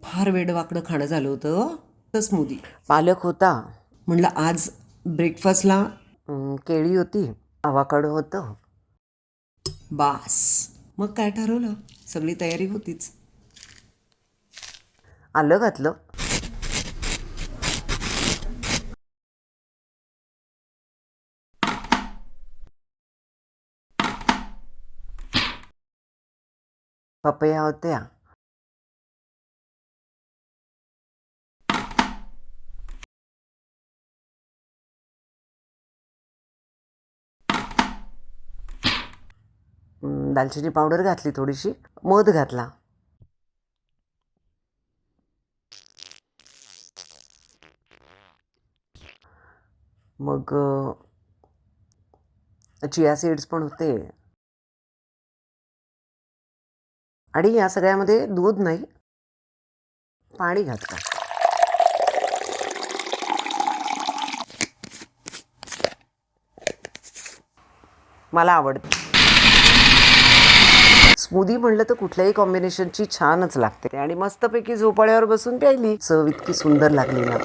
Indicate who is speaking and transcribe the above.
Speaker 1: फार वेडवाकडं खाणं झालं होतं. तर स्मूदी
Speaker 2: पालक होता,
Speaker 1: म्हणलं आज ब्रेकफास्टला
Speaker 2: केळी होती, आवाकाडो होतं.
Speaker 1: बास. मग काय ठरवलं, सगळी तयारी होतीच.
Speaker 2: आलं घातलं. पपया होत्या. दालचिनी पावडर घातली थोडीशी, मध घातला. मग चिया सीड्स पण होते. आणि या सगळ्यामध्ये दूध नाही, पाणी घातलं. मला आवडतं स्मूदी म्हणलं तर कुठल्याही कॉम्बिनेशनची छानच लागते. आणि मस्तपैकी झोपाळ्यावर बसून प्यायली. चव इतकी सुंदर लागली ना.